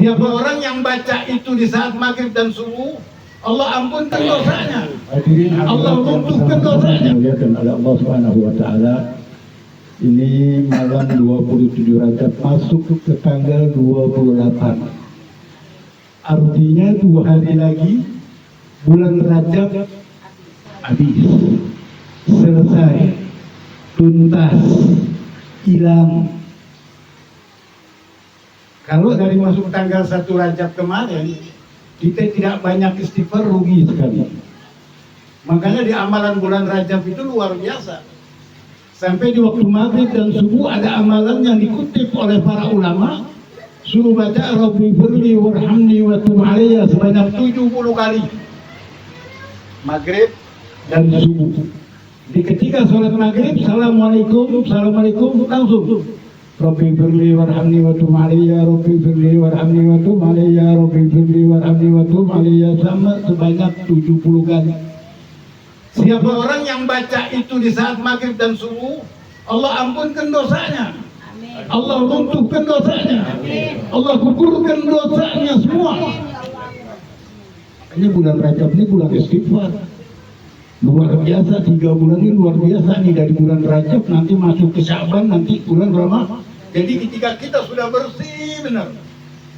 Siapa orang yang baca itu di saat maghrib dan subuh, Allah ampunkan dosanya. Allah runtuhkan dosanya. Dimuliakan oleh Allah Subhanahu wa taala. Ini malam 27 Rajab masuk ke tanggal 28. Artinya 2 hari lagi bulan Rajab habis, selesai, tuntas, hilang. Kalau dari masuk tanggal 1 Rajab kemarin kita tidak banyak istighfar, rugi sekali. Makanya di amalan bulan Rajab itu luar biasa. Sampai di waktu maghrib dan subuh ada amalan yang dikutip oleh para ulama, suruh baca Rabbi firli warhamni wa tub alayya sebanyak 70 kali. Maghrib dan subuh. Di ketika sholat maghrib, assalamualaikum, assalamualaikum, langsung Rabbi firli warhamni wa tub alayya, Rabbi firli warhamni wa tub alayya, Rabbi firli warhamni wa tub alayya, sama sebanyak 70 kali. Siapa orang yang baca itu di saat maghrib dan subuh, Allah ampunkan dosanya. Amin. Allah runtuhkan dosanya. Amin. Allah gugurkan dosanya semua. Makanya bulan Rajab ini bulan istighfar. Luar biasa, 3 bulan ini luar biasa nih. Dari bulan Rajab nanti masuk ke Syaban, nanti bulan Ramadan. Jadi ketika kita sudah bersih benar,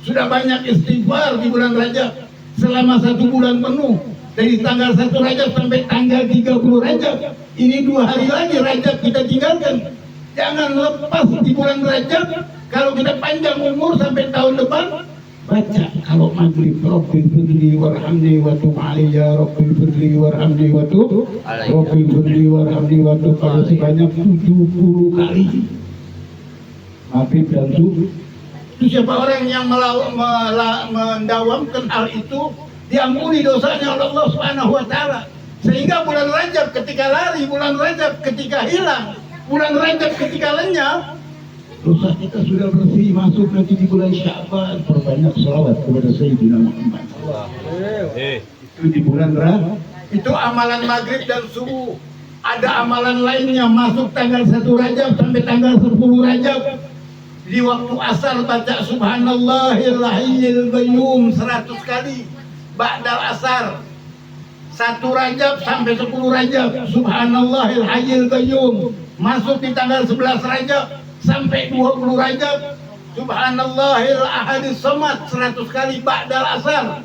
sudah banyak istighfar di bulan Rajab selama 1 bulan penuh, dari tanggal 1 Rajab sampai tanggal 30 Rajab, ini 2 hari lagi Rajab kita tinggalkan. Jangan lepas di bulan Rajab. Kalau kita panjang umur sampai tahun depan, baca kalau maghrib Rabbil firli warhamni wa tub alayya, Rabbil firli warhamni wa tub, Rabbil firli warhamni wa tub, kalau sebanyak 70 kali maghrib dan subuh. Itu siapa orang yang mendawamkan hal itu, diampuni dosanya oleh Allah Subhanahu wa taala. Sehingga bulan Rajab ketika lari, bulan Rajab ketika hilang, bulan Rajab ketika lenyap, dosa kita sudah bersih. Masuk nanti di bulan Syaban, perbanyak selawat kepada Sayyidina Muhammad. Itu di bulan Rajab. Itu amalan maghrib dan subuh. Ada amalan lainnya masuk tanggal 1 Rajab sampai tanggal 10 Rajab. Di waktu asar baca Subhanallahil Hayyil Qayyum 100 kali. Ba'dal asar 1 Rajab sampai 10 Rajab Subhanallahil Hayyil Qayyum. Masuk di tanggal 11 Rajab sampai 20 Rajab Subhanallahil Ahadis Samad 100 kali ba'dal asar.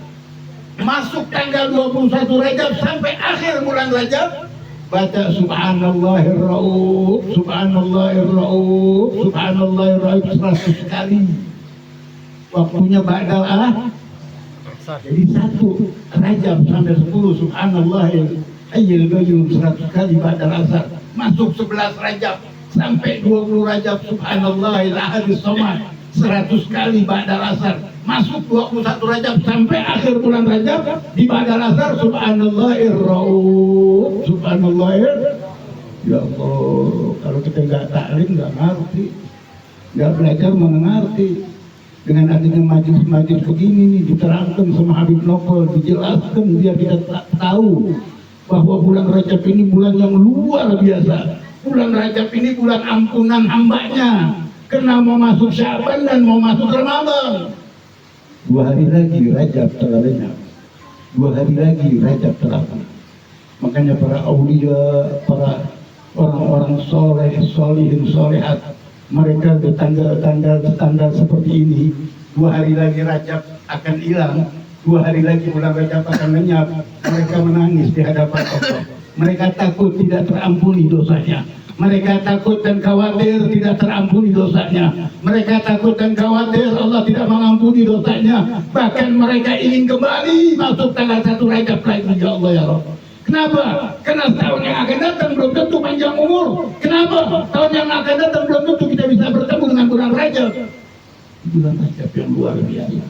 Masuk tanggal 21 Rajab sampai akhir bulan Rajab, baca Subhanallahir Rauf, Subhanallahir Rauf, Subhanallahir Rauf 100 kali. Waktunya ba'dal asar. Jadi 1 Rajab sampai 10 Subhanallahil Hayyil Qayyum 100 kali ba'dal asar. Masuk 11 Rajab sampai 20 Rajab Subhanallahil Ahadis Samad 100 kali ba'dal asar. Masuk 21 Rajab sampai akhir bulan Rajab di ba'dal asar Subhanallahir Rauf, Subhanallahir. Ya Allah, kalau kita nggak taklim nggak ngerti, nggak belajar mengerti. Dengan adanya majelis-majelis begini nih, diterangkan sama Habib Novel, dijelaskan biar kita tahu bahwa bulan Rajab ini bulan yang luar biasa. Bulan Rajab ini bulan ampunan hambanya, karena mau masuk Syaban dan mau masuk Ramadan. 2 hari lagi Rajab telah lenyap, 2 hari lagi Rajab telah lenyap. Makanya para aulia, para orang-orang soleh, solihin, solehat, mereka di tanggal seperti ini, 2 hari lagi Rajab akan hilang, 2 hari lagi bulan Rajab akan lenyap. Mereka menangis di hadapan Allah. Mereka takut tidak terampuni dosanya. Mereka takut dan khawatir tidak terampuni dosanya. Mereka takut dan khawatir Allah tidak mengampuni dosanya. Bahkan mereka ingin kembali masuk tanggal 1 Rajab lagi. Ya Allah ya Rabb. Kenapa? Karena tahun yang akan datang belum tentu panjang umur. Kenapa? Tahun yang akan datang belum tentu kita bisa bertemu dengan bulan Rajab. Bulan Rajab yang luar biasa.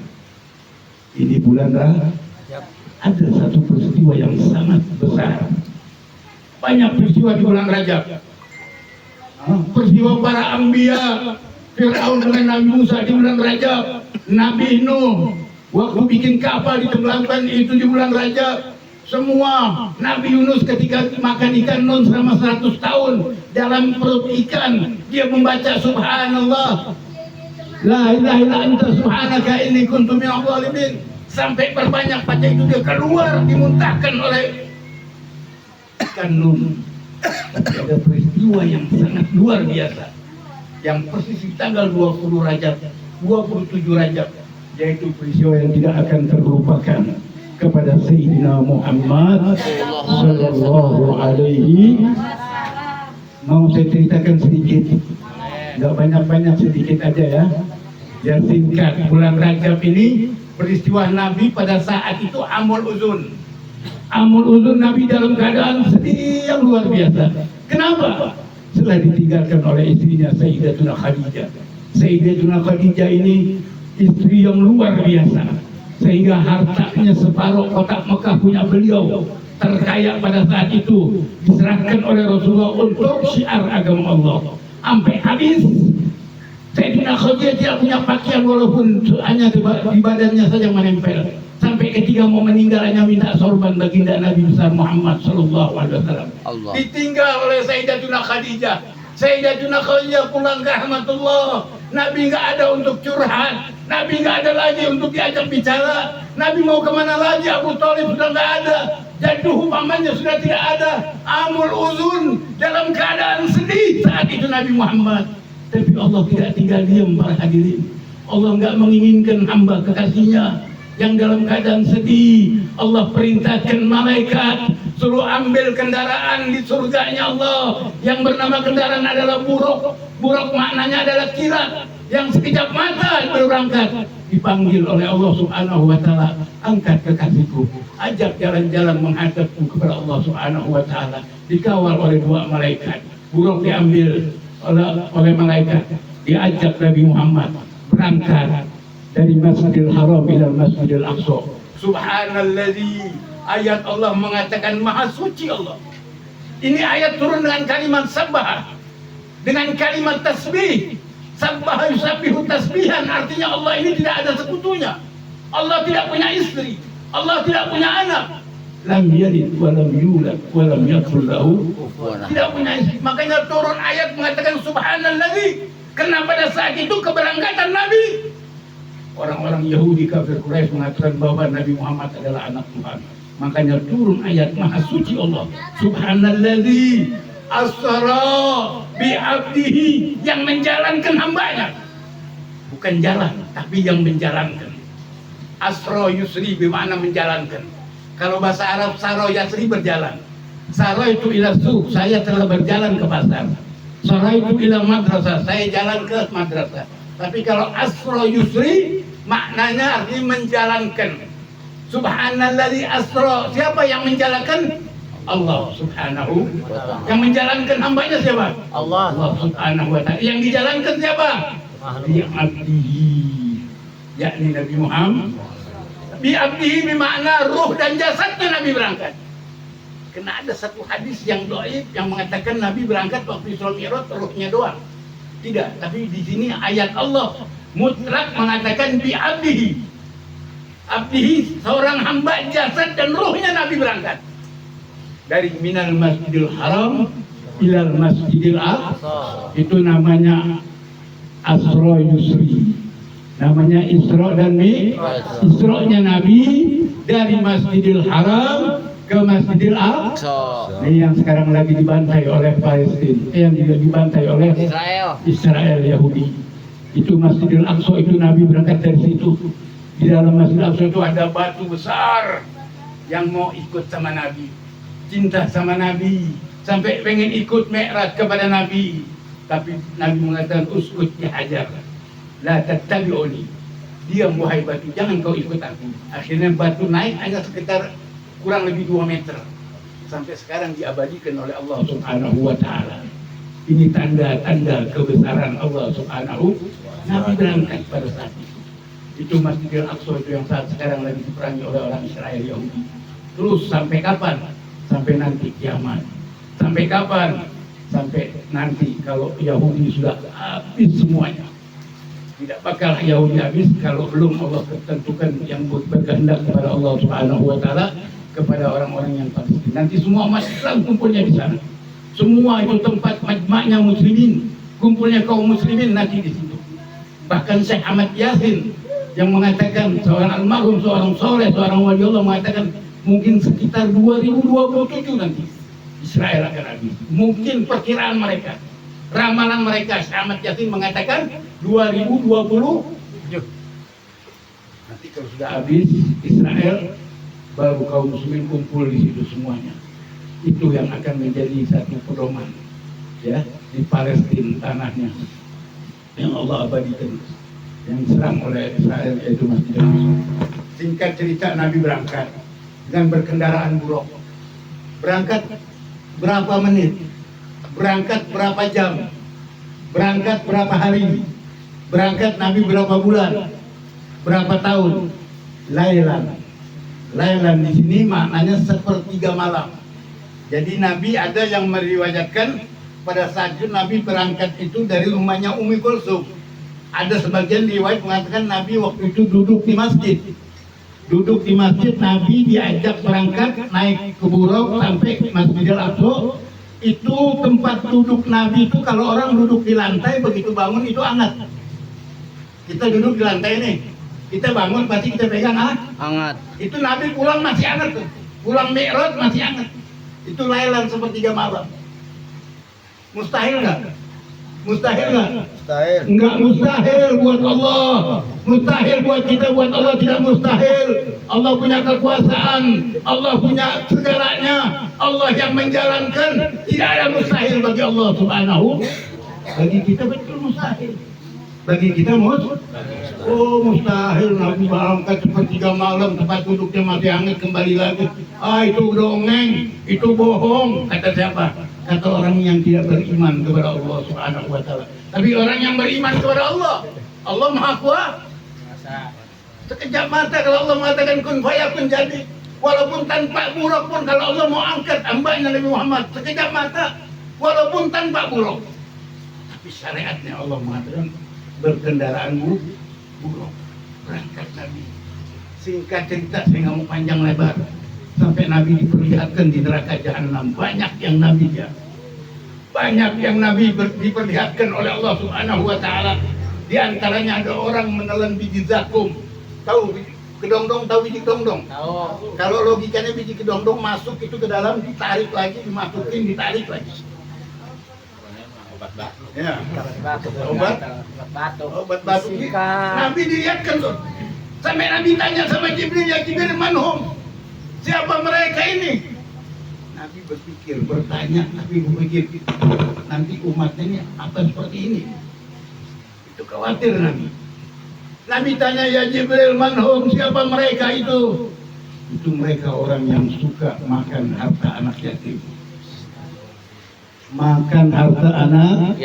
Ini bulan Rajab. Ada satu peristiwa yang sangat besar. Banyak peristiwa di bulan Rajab. Peristiwa para anbiya, Fir'aun dengan Nabi Musa di bulan Rajab, Nabi Nuh waktu bikin kapal ditenggelamkan itu di bulan Rajab. Semua Nabi Yunus ketika makan ikan non selama 100 tahun dalam perut ikan, dia membaca Subhanallah La ilaha illa anta subhanaka inni kuntu minadh dhalimin. Sampai berbanyak baca itu dia keluar dimuntahkan oleh kanun. Ada peristiwa yang sangat luar biasa yang persis di tanggal 20 Rajab 27 Rajab, yaitu peristiwa yang tidak akan terlupakan kepada Sayyidina Muhammad sallallahu alaihi. Mau saya ceritakan sedikit, nggak banyak-banyak, sedikit aja ya, yang singkat. Bulan Rajab ini peristiwa Nabi pada saat itu Amul Uzun. Amul Uzun Nabi dalam keadaan sedih yang luar biasa. Kenapa? Setelah ditinggalkan oleh istrinya Sayyidatuna Khadijah. Sayyidatuna Khadijah ini istri yang luar biasa, sehingga hartanya separuh kota Mekah punya beliau, terkaya pada saat itu, diserahkan oleh Rasulullah untuk syiar agama Allah. Sampai habis, Sayyidina Khadijah tidak punya pakaian walaupun hanya di badannya saja menempel. Sampai ketika mau meninggal hanya minta sorban baginda Nabi besar Muhammad sallallahu alaihi wasallam. Ditinggal oleh Sayyidatuna Khadijah. Sayyidatuna Khadijah pulang ke rahmatullah. Nabi nggak ada untuk curhat. Nabi nggak ada lagi untuk diajak bicara. Nabi mau kemana lagi? Abu Thalib sudah nggak ada. Jadduh pamannya sudah tidak ada. Amul Uzun dalam keadaan sedih saat itu Nabi Muhammad. Tapi Allah tidak tinggal diam para hadirin. Allah nggak menginginkan hamba kekasihnya yang dalam keadaan sedih. Allah perintahkan malaikat suruh ambil kendaraan di surganya Allah. Yang bernama kendaraan adalah buruk. Buruk maknanya adalah kilat yang sekejap mata berangkat. Dipanggil oleh Allah subhanahu wa ta'ala, angkat kekasihku, ajak jalan-jalan menghadapku kepada Allah subhanahu wa ta'ala. Dikawal oleh dua malaikat. Buruk diambil oleh malaikat, diajak Nabi Muhammad berangkat dari Masjidil Haram ila Masjidil Aqsa. Subhanalladzi, ayat Allah mengatakan maha suci Allah. Ini ayat turun dengan kalimat sabbah, dengan kalimat tasbih. Sabbah yusabbihu tasbihan, artinya Allah ini tidak ada sekutunya. Allah tidak punya istri, Allah tidak punya anak. Lam yalid wa lam yulad wa lam yakul lahu kufuwan ahad. Tidak punya istri. Makanya turun ayat mengatakan subhanalladzi, karena pada saat itu keberangkatan Nabi, orang-orang Yahudi kafir Quraisy mengatakan bahwa Nabi Muhammad adalah anak Tuhan. Makanya turun ayat maha suci Allah. Subhanalladzi asra bi abdihi, yang menjalankan hambanya. Bukan jalan, tapi yang menjalankan. Asra yusri bermakna menjalankan. Kalau bahasa Arab saro yasri berjalan. Saro itu ila suq, saya telah berjalan ke pasar. Saro itu ila madrasah, saya jalan ke madrasah. Tapi kalau asra yusri maknanya artinya menjalankan. Subhanalladzi asra, siapa yang menjalankan? Allah subhanahu wa ta'ala. Yang menjalankan hambanya siapa? Allah subhanahu wa ta'ala. Yang dijalankan siapa? Bi abdihi, yakni Nabi Muhammad. Bi abdihi bermakna ruh dan jasadnya Nabi berangkat. Karena ada satu hadis yang dhaif yang mengatakan Nabi berangkat waktu Isra Mi'raj ruhnya doang. Tidak, tapi di sini ayat Allah mutlak mengatakan bi abdihi. Abdihi seorang hamba, jasad dan ruhnya Nabi berangkat. Dari minal Masjidil Haram ilal Masjidil Aqsa. Itu namanya Asra Yusri. Namanya Isra dan Mi'raj. Isra-nya Nabi dari Masjidil Haram ke Masjidil Aqsa. Ini yang sekarang lagi dibantai oleh Palestina, yang juga dibantai oleh Israel Yahudi. Itu Masjidil Aqsa, itu Nabi berangkat dari situ. Di dalam Masjidil Aqsa itu ada batu besar yang mau ikut sama Nabi, cinta sama Nabi, sampai pengen ikut Mi'raj kepada Nabi. Tapi Nabi mengatakan uskut ya hajar, la tattabi'uni, diam wahai batu, jangan kau ikut aku. Akhirnya batu naik hanya sekitar kurang lebih 2 meter. Sampai sekarang diabadikan oleh Allah subhanahu wa ta'ala. Ini tanda-tanda kebesaran Allah subhanahu. Nabi berangkat pada saat itu. Itu Masjidil Aqsa itu yang saat sekarang lagi diperangi oleh orang Israel Yahudi. Terus sampai kapan? Sampai nanti kiamat. Sampai kapan? Sampai nanti kalau Yahudi sudah habis semuanya. Tidak bakal Yahudi habis kalau belum Allah tentukan yang berkehendak kepada Allah subhanahu wa ta'ala kepada orang-orang yang Palestina. Nanti semua umat Islam kumpulnya di sana. Semua itu tempat majma'nya muslimin, kumpulnya kaum muslimin nanti di situ. Bahkan Syekh Ahmad Yasin yang mengatakan seorang almarhum, seorang soleh, seorang wali Allah mengatakan mungkin sekitar 2027 nanti Israel akan habis. Mungkin perkiraan mereka, ramalan mereka. Syekh Ahmad Yasin mengatakan 2027. Nanti kalau sudah habis Israel, baru kaum muslimin kumpul di situ semuanya. Itu yang akan menjadi satu pedoman, ya, di Palestina, tanahnya yang Allah abadikan, yang diserang oleh Israel, yaitu Masjid Al-Aqsa. Singkat cerita, Nabi berangkat dengan berkendaraan buruk. Berangkat berapa menit? Berangkat berapa jam? Berangkat berapa hari? Berangkat Nabi berapa bulan? Berapa tahun? Lailan. Lailan di sini maknanya sepertiga malam. Jadi Nabi ada yang meriwayatkan pada saat itu Nabi berangkat itu dari rumahnya Ummi Kulsum. Ada sebagian riwayat mengatakan Nabi waktu itu duduk di masjid. Duduk di masjid, Nabi diajak berangkat naik ke buruk sampai Masjidil Aqsa. Itu tempat duduk Nabi itu kalau orang duduk di lantai begitu bangun itu hangat. Kita duduk di lantai nih, kita bangun pasti kita pegang hangat. Itu Nabi pulang masih hangat tuh. Pulang Mi'raj masih hangat. Itu lailan sepertiga malam. Mustahil nggak? Mustahil nggak? Mustahil. Enggak mustahil buat Allah. Mustahil buat kita, buat Allah tidak mustahil. Allah punya kekuasaan, Allah punya segalanya. Allah yang menjalankan, tidak ada mustahil bagi Allah Subhanahu. Bagi kita betul mustahil. Bagi kita oh mustahil Nabi berangkat sepertiga malam, tempat duduknya masih hangat, kembali lagi. Itu dongeng, itu bohong. Kata siapa? Kata orang yang tidak beriman kepada Allah Subhanahu wa ta'ala. Tapi orang yang beriman kepada Allah, Allah Maha Kuasa. Sekejap mata kalau Allah mengatakan kun fayakun jadi. Walaupun tanpa buruk pun kalau Allah mau angkat hambanya Nabi Muhammad, sekejap mata walaupun tanpa buruk. Tapi syariatnya Allah mengatakan berkendaraan buruk. Berangkat Nabi. Singkat cerita, saya nggak mau panjang lebar. Sampai Nabi diperlihatkan di neraka Jahanam. Banyak yang Nabi diperlihatkan oleh Allah Subhanahu wa ta'ala. Di antaranya ada orang menelan biji zakum. Tahu kedongdong, tahu biji kedongdong? Tahu. Kalau logikanya biji kedongdong masuk itu ke dalam, ditarik lagi, dimasukin, ditarik lagi. Obat batuk. Ya. Obat batuk. Nabi dilihatkan tuh. Sampai Nabi tanya sama Jibril, ya Jibril manhum? Siapa mereka ini? Nabi berpikir, bertanya, Nabi berpikir, nanti umatnya ini apa seperti ini? Itu khawatir Nabi. Nabi tanya, ya Jibril manhum, siapa mereka itu? Itu mereka orang yang suka makan harta anak yatim. Makan harta anak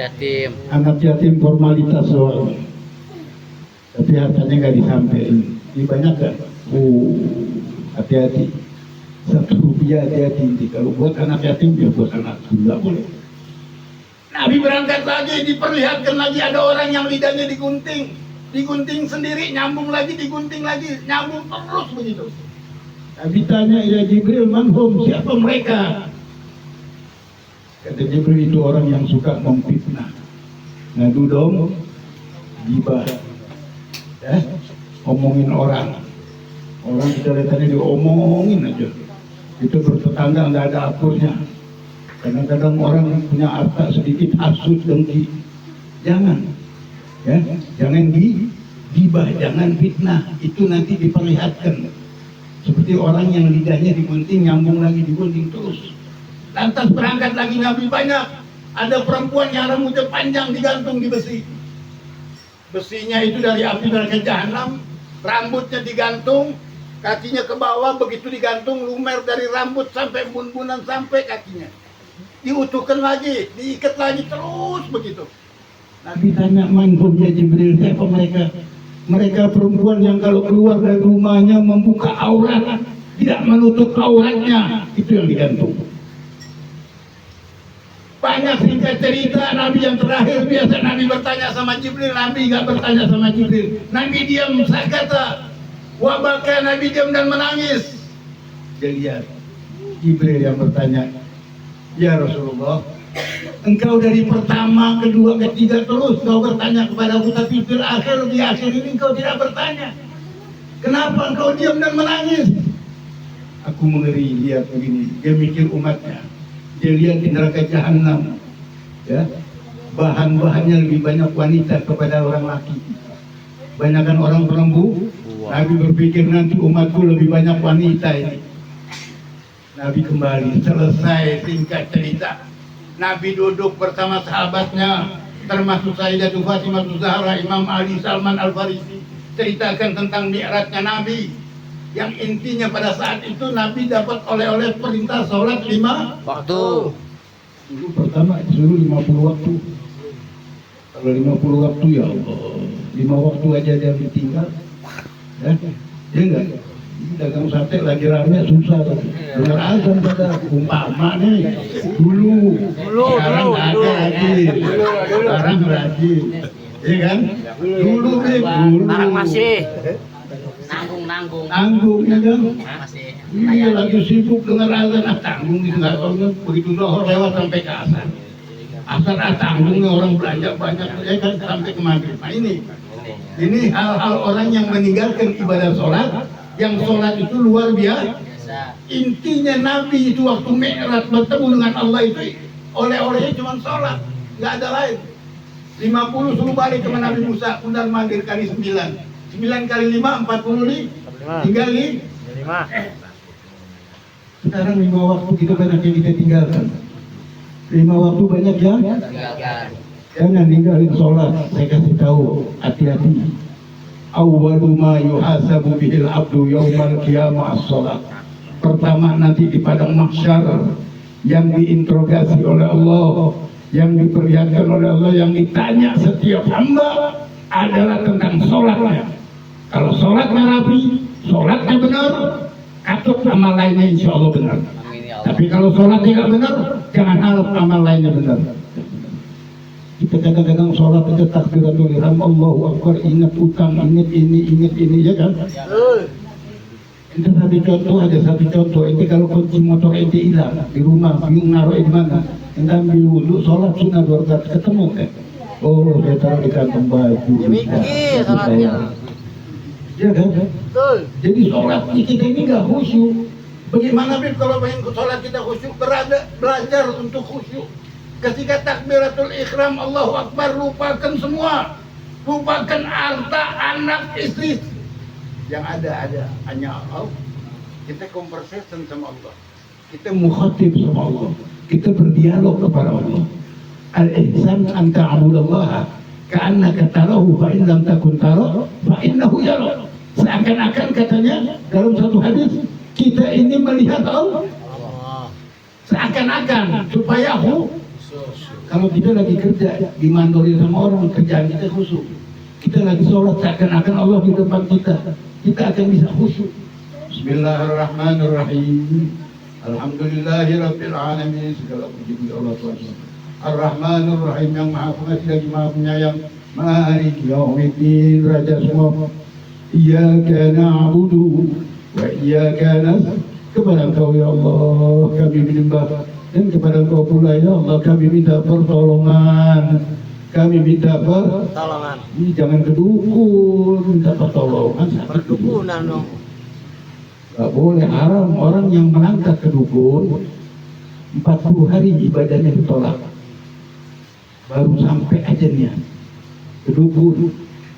yatim formalitas doang. Tapi hartanya nggak disampaikan. Ini banyak kan? Hati-hati. Rp1 hati-hati. Kalau buat anak yatim, ya buat anak nggak boleh. Nabi berangkat lagi, diperlihatkan lagi ada orang yang lidahnya digunting. Digunting sendiri, nyambung lagi, digunting lagi, nyambung terus begitu. Nabi tanya, ya Jibril manhum, siapa mereka? Kata Jibril, itu orang yang suka memfitnah. Ngadu dong, gibah, ya, omongin orang. Orang kita lihatnya diomongin aja. Itu bertetangga nggak ada akurnya. Kadang-kadang orang punya harta sedikit hasut dengki. Jangan, ya, jangan gibah, jangan fitnah. Itu nanti diperlihatkan. Seperti orang yang lidahnya digunting, nyambung lagi digunting terus. Lantas berangkat lagi Nabi banyak. Ada perempuan yang rambutnya panjang digantung di besi. Besinya itu dari api neraka Jahanam. Rambutnya digantung, kakinya ke bawah, begitu digantung lumer dari rambut sampai bun-bunan sampai kakinya. Diutuhkan lagi, diikat lagi terus begitu. Nabi tanya, manhum ya Jibril, siapa mereka? Mereka perempuan yang kalau keluar dari rumahnya membuka aurat, tidak menutup auratnya, itu yang digantung. Banyak singkat cerita Nabi yang terakhir biasa Nabi bertanya sama Jibril, Nabi nggak bertanya sama Jibril. Nabi diam, saya kata, wabaka Nabi diam dan menangis. Dia lihat Jibril yang bertanya, ya Rasulullah, Engkau dari pertama, kedua, ketiga terus kau bertanya kepadaku, tapi di akhir ini engkau tidak bertanya. Kenapa engkau diam dan menangis? Aku mengeri lihat begini. Dia mikir umatnya. Dia lihat di neraka jahanam. Ya, bahan-bahannya lebih banyak wanita kepada orang laki. Banyakan orang perempuan. Nabi berpikir nanti umatku lebih banyak wanita ini. Nabi kembali, selesai singkat cerita. Nabi duduk bersama sahabatnya, termasuk Sayyidatul Fatimah Zahra, Imam Ali Salman Al-Farisi, ceritakan tentang mi'rajnya Nabi. Yang intinya pada saat itu Nabi dapat oleh-oleh perintah sholat 5 Waktu. Dulu pertama disuruh 50 waktu. Kalau 50 waktu ya Allah, 5 waktu aja dia ditinggal. Ya, dia enggak. Dagang sate lagi rame susah tuh. Dengar azan pada umpama nih. Dulu sekarang nggak ada lagi. Sekarang lagi. Iya kan? Dulu nih, dulu. Sekarang masih nanggung Ya kan? masih. Iya lagi sibuk dengar azan, tanggung gitu nggak tahu kan begitu dohor lewat sampai ke asar. Asar tanggungnya orang belanja banyak ya kan sampai ke maghrib. Nah ini hal-hal orang yang meninggalkan ibadah sholat, yang sholat itu luar biasa. Intinya Nabi itu waktu Mi'raj bertemu dengan Allah itu oleh-olehnya cuma sholat, nggak ada lain. 50 suruh balik ke Nabi Musa, undang manggil kali 9 kali 5, 40 nih, tinggal nih 5. Sekarang 5 waktu kita banyak yang kita tinggalkan. 5 waktu banyak ya? Jangan ninggalin sholat. Saya kasih tahu, hati-hati. Awwalu ma yuhasabu bihil abdu yaumal qiyamah as-sholat. Pertama nanti di padang mahsyar yang diinterogasi oleh Allah, yang diperlihatkan oleh Allah, yang ditanya setiap hamba adalah tentang sholatnya. Kalau sholatnya rapi, sholatnya benar, katut amal lainnya insya Allah benar. Tapi kalau sholat tidak benar, jangan harap amal lainnya benar. Kita kadang-kadang sholat aja takbiratul ihram, Allahu Akbar, ingat utang, ingat ini, ya kan? Itu satu contoh. Itu kalau kunci motor ente hilang di rumah, bingung naruh di mana? Ente ambil wudhu, sholat sunnah 2 rakaat, ketemu kan? Oh, saya taruh di kantong baju. Mikir sholatnya. Ya kan? Jadi sholat kita ini nggak khusyuk. Bagaimana Bib kalau pengen sholat kita khusyuk? Belajar untuk khusyuk. Ketika takbiratul ihram Allahu Akbar, lupakan semua. Lupakan harta, anak, istri. Yang ada hanya Allah. Kita conversation sama Allah. Kita mukhatib sama Allah. Kita berdialog kepada Allah. Al-ihsan an ta'budallaha ka'annaka tarahu fa in lam takun tarahu fa innahu yara. Seakan-akan katanya dalam satu hadis, kita ini melihat Allah. Seakan-akan supaya kalau kita lagi kerja dimandori sama orang, kerjaan kita khusyuk. Kita lagi sholat, seakan-akan Allah di depan kita akan bisa khusyuk. Bismillahirrahmanirrahim. Alhamdulillahirabbil alamin. Segala puji bagi Allah Tuhan. Ar-Rahmanir Rahim, yang Maha Pengasih lagi Maha Penyayang. Maliki yaumiddin, Raja semua. Iyyaka na'budu wa iyyaka nasta'in. Kepada Engkau ya Allah kami menyembah, dan kepada Engkau pula ya Allah kami minta pertolongan. Kami minta pertolongan. Ini jangan kedukun, minta pertolongan. Perdukunan dong. Gak boleh, haram. Orang yang melangkah ke dukun 40 hari ibadahnya ditolak, baru sampai ajalnya ke dukun.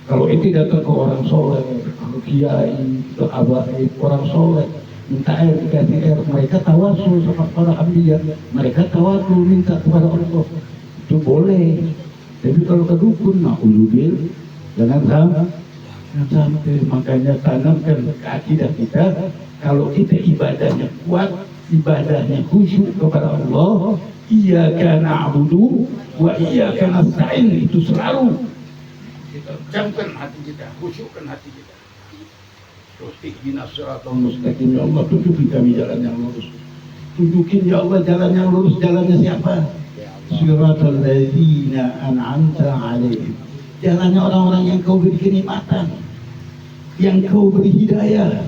Kalau itu datang ke orang soleh, ke kiai, ke abai, orang soleh, minta air, dikasih air, mereka tawasul sama para ambiya, mereka tawasul minta kepada Allah, itu boleh. Tapi kalau ke dukun, na'udzubil, jangan sampai. Makanya tanamkan ke akidah kita, kalau kita ibadahnya kuat, ibadahnya khusyuk kepada Allah, iyyaka na'budu wa iyyaka nasta'in, itu selalu kita camkan hati kita, khusyukkan hati kita. Terus ihdinas siratal mustaqim, ya Allah tunjukin kami jalan yang lurus. Tunjukin ya Allah jalan yang lurus, jalannya siapa? Siratal ladzina an'amta 'alaihim. Jalannya orang-orang yang Kau beri kenikmatan, yang Kau beri hidayah,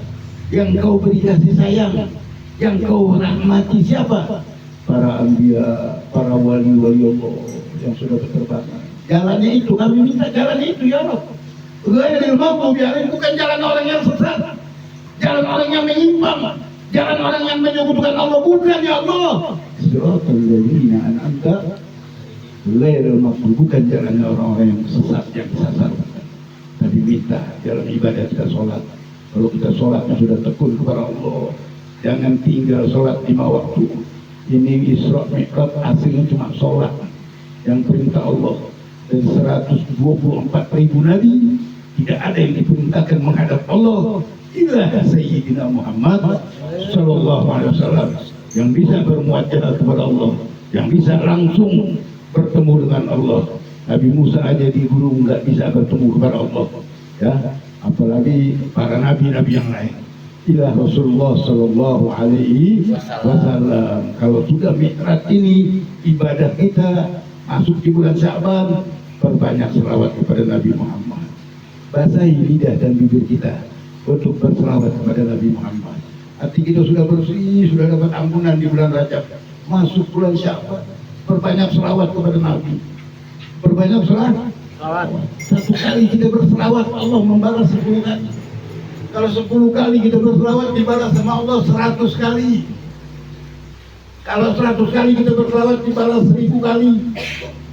yang Kau beri kasih sayang, yang Kau rahmati. Siapa? para anbiya, para wali-wali Allah yang sudah berterbangan. Jalannya itu, kami minta jalannya itu ya Allah. Ghairil maghdubi alaihim, bukan jalan orang yang sesat, jalan orang yang menyimpang, jalan orang yang menyekutukan Allah, bukan ya Allah. Siratal ladzina an'amta ghairil maghdubi, bukan jalannya orang-orang yang sesat, yang disesatkan. Tadi minta dalam ibadah kita sholat, kalau kita sholatnya sudah tekun kepada Allah, jangan tinggal sholat 5 waktu. Ini Isra Mi'raj hasilnya cuma sholat yang perintah Allah. Dari 124.000 nabi tidak ada yang diperintahkan menghadap Allah illa Sayyidina Muhammad sallallahu alaihi wasallam, yang bisa bermuajah kepada Allah, yang bisa langsung bertemu dengan Allah. Nabi Musa aja di gunung nggak bisa bertemu kepada Allah, ya, apalagi para nabi-nabi yang lain. Ila Rasulullah sallallahu alaihi wasallam. Kalau sudah Mi'raj ini ibadah kita masuk di bulan Sya'ban, perbanyak selawat kepada Nabi Muhammad. Basahi lidah dan bibir kita untuk berselawat kepada Nabi Muhammad. Hati kita sudah bersih, sudah dapat ampunan di bulan Rajab, masuk bulan Sya'ban, perbanyak selawat kepada Nabi. Perbanyak selawat. Satu kali kita berselawat, Allah membalas 10 kali. Kalau 10 kali kita berselawat, dibalas sama Allah 100 kali. Kalau 100 kali kita berselawat, dibalas 1000 kali.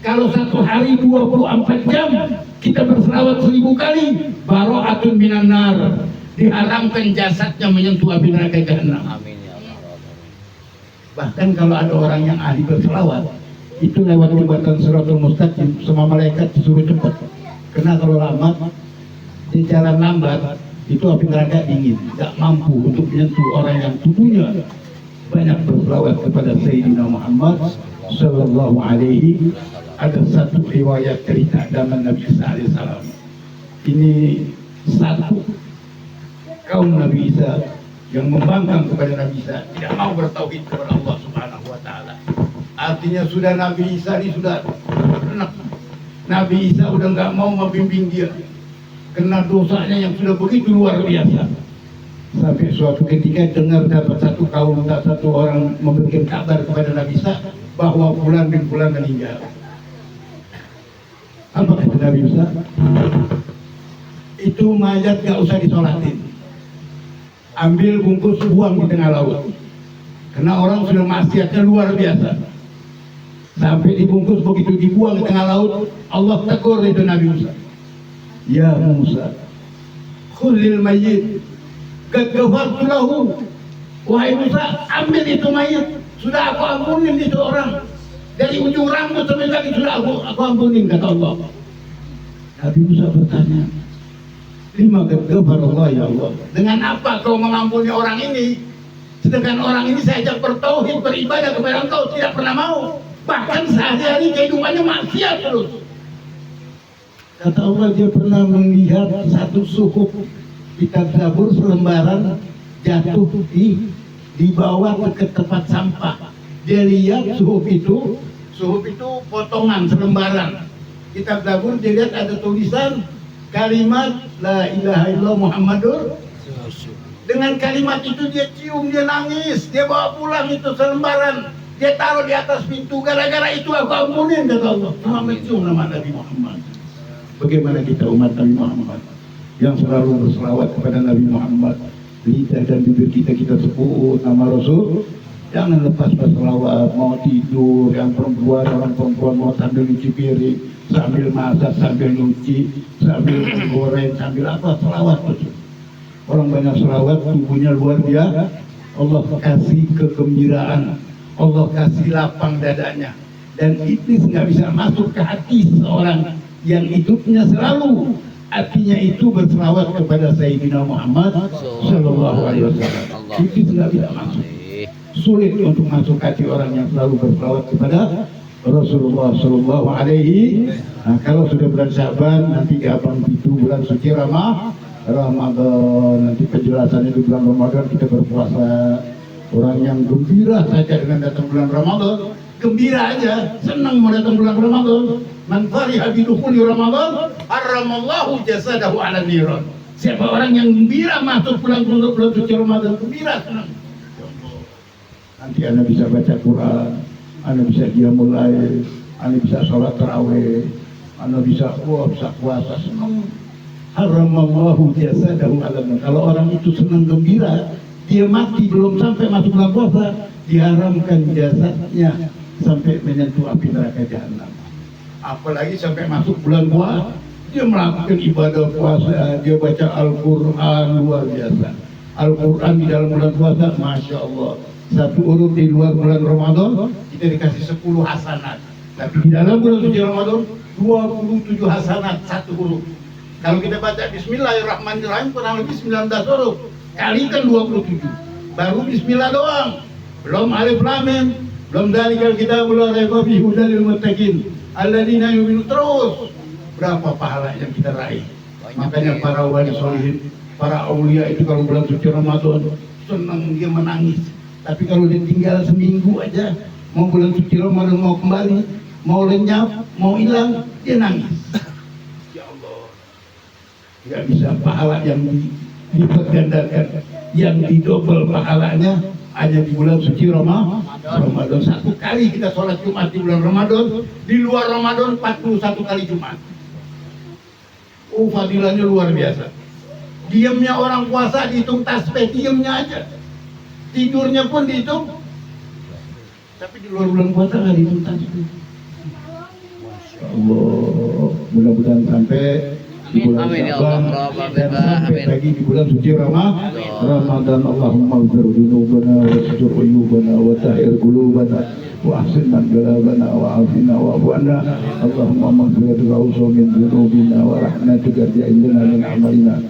Kalau satu hari 24 jam kita berselawat 1000 kali, baro'atun minan nar, diharamkan jasadnya menyentuh api neraka jahanam. Amin ya Allah. Bahkan kalau ada orang yang ahli berselawat, itu lewat jembatan Siratul Mustaqim, semua malaikat disuruh cepat. Karena kalau lambat, di jalan lambat, itu api neraka dingin, tidak mampu untuk menyentuh orang yang tubuhnya banyak berselawat kepada Sayyidina Muhammad sallallahu alaihi. Ada satu riwayat cerita zaman Nabi Isa alaihissalam. Ini satu kaum Nabi Isa yang membangkang kepada Nabi Isa, tidak mau bertauhid kepada Allah Subhanahu wa taala. Artinya sudah Nabi Isa ini sudah enak. Nabi Isa udah nggak mau membimbing dia karena dosanya yang sudah begitu luar biasa. Sampai suatu ketika dengar dapat satu kaum, satu orang memberikan kabar kepada Nabi Isa bahwa fulan bin fulan meninggal. Apa kata Nabi Isa? Itu mayat gak usah disolatin, ambil bungkus buang di tengah laut. Karena orang sudah maksiatnya luar biasa. Sampai dibungkus, begitu dibuang di tengah laut, Allah tegur itu Nabi Musa. Ya Musa, khulil mayyit qad ghafartu lahu. Wahai Musa, ambil itu mayat, sudah aku ampunin itu orang. Dari ujung rambut sampai kaki sudah aku ampunin, kata Allah. Nabi Musa bertanya, lima qad ghafarallah ya Allah, dengan apa kau mengampuni orang ini, sedangkan orang ini saya ajak bertauhid, beribadah kepada engkau, tidak pernah mau. Bahkan sehari-hari kehidupannya maksiat terus. Kata Allah, dia pernah melihat satu suhuf kitab Zabur selembaran jatuh di bawah ke tempat sampah. Dia lihat suhuf itu potongan selembaran kitab Zabur. Dia lihat ada tulisan kalimat la ilaha illallah Muhammadur. Dengan kalimat itu dia cium, dia nangis, dia bawa pulang itu selembaran, dia taruh di atas pintu. Gara-gara itu aku ampunin, kata Allah. Cuma mencium nama Nabi Muhammad. Bagaimana kita umat Nabi Muhammad yang selalu berselawat kepada Nabi Muhammad, lidah dan bibir kita sebut nama Rasul. Jangan lepas berselawat, mau tidur, yang perempuan, orang perempuan mau sambil nyuci piring, sambil masak, sambil nyuci, sambil goreng, sambil apa, selawat betul. Orang banyak selawat, tubuhnya luar biasa. Allah kasih kegembiraan, Allah kasih lapang dadanya, dan iblis nggak bisa masuk ke hati seorang yang hidupnya selalu artinya itu berselawat kepada Sayyidina Muhammad Sallallahu Alaihi Wasallam. Iblis nggak bisa masuk, sulit untuk masuk hati orang yang selalu berselawat kepada Rasulullah Sallallahu Alaihi. Nah, kalau sudah bulan Sya'ban, nanti kapan itu bulan suci Ramadan, nanti penjelasannya di bulan Ramadan kita berpuasa. Orang yang gembira saja dengan datang bulan Ramadan, gembira aja, senang mau datang bulan Ramadan. Man fariha bi dukhuli Ramadan, haramallahu jasadahu 'ala niran. Siapa orang yang gembira masuk bulan suci Ramadan, gembira, senang. Nanti Anda bisa baca Quran, Anda bisa qiyamul lail, Anda bisa sholat tarawih, Anda bisa puasa, senang. Haramallahu jasadahu alam. Kalau orang itu senang gembira, dia mati belum sampai masuk bulan puasa, diharamkan jasadnya sampai menyentuh api neraka jahanam. Apalagi sampai masuk bulan puasa, dia melakukan ibadah puasa, dia baca Al-Quran luar biasa. Al-Quran di dalam bulan puasa, Masya Allah. Satu urut di luar bulan Ramadan, kita dikasih 10 hasanat. Tapi di dalam bulan suci Ramadan, 27 hasanat satu urut. Kalau kita baca Bismillahirrahmanirrahim, kurang lebih 19 huruf. Kalikan 27. Baru Bismillah doang. Belum Alif Lam Mim. Belum dalikal kitabul la raiba fihi hudal lil muttaqin. Alladzina yu'minun, terus. Berapa pahala yang kita raih. Makanya para wali sholihin, para aulia itu kalau bulan suci Ramadan, senang dia menangis. Tapi kalau ditinggal seminggu aja, mau bulan suci Ramadan mau kembali, mau lenyap, mau hilang, dia nangis. Tidak bisa pahala yang dilipat gandakan, yang didobel pahalanya hanya di bulan suci Ramadan. Satu kali kita sholat Jumat di bulan Ramadan, di luar Ramadan 41 kali Jumat. Fadilahnya luar biasa. Diamnya orang puasa dihitung tasbih, diamnya aja. Tidurnya pun dihitung. Tapi di luar bulan puasa nggak dihitung tasbih. Allah, mudah-mudahan sampai di bulan Syaban dan sampai lagi di bulan suci Ramadan. Allahumma ighfir dzunubana wastur uyubana wa tahhir qulubana wa ahsin manqalabana wa afina wa afu'anna. Allahumma maghfiratuka awsa min dzunubina wa rahmatuka indana min amalina.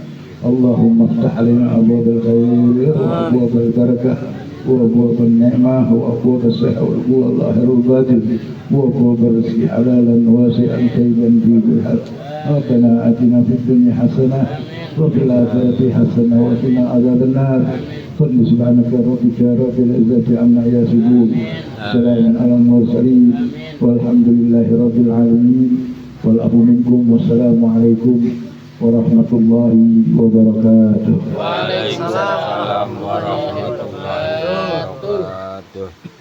Allahumma iftah alaina abwaabal khair wa abwaabal barakah wa abwaabal ni'mah wa abwaabal sihah wa abwaabal lahirul batin wa abwaabal rizqi halalan wasi'an tayyiban fi kulli. ربنا آتنا في الدنيا حسنة وفي الآخرة حسنة وقنا عذاب النار. قل سبحانك ربك رب العزة عما يصفون، سلام على المرسلين والحمد لله رب العالمين. والعفو منكم والسلام عليكم ورحمة الله وبركاته. Waalaikumsalam warahmatullahi wabarakatuh.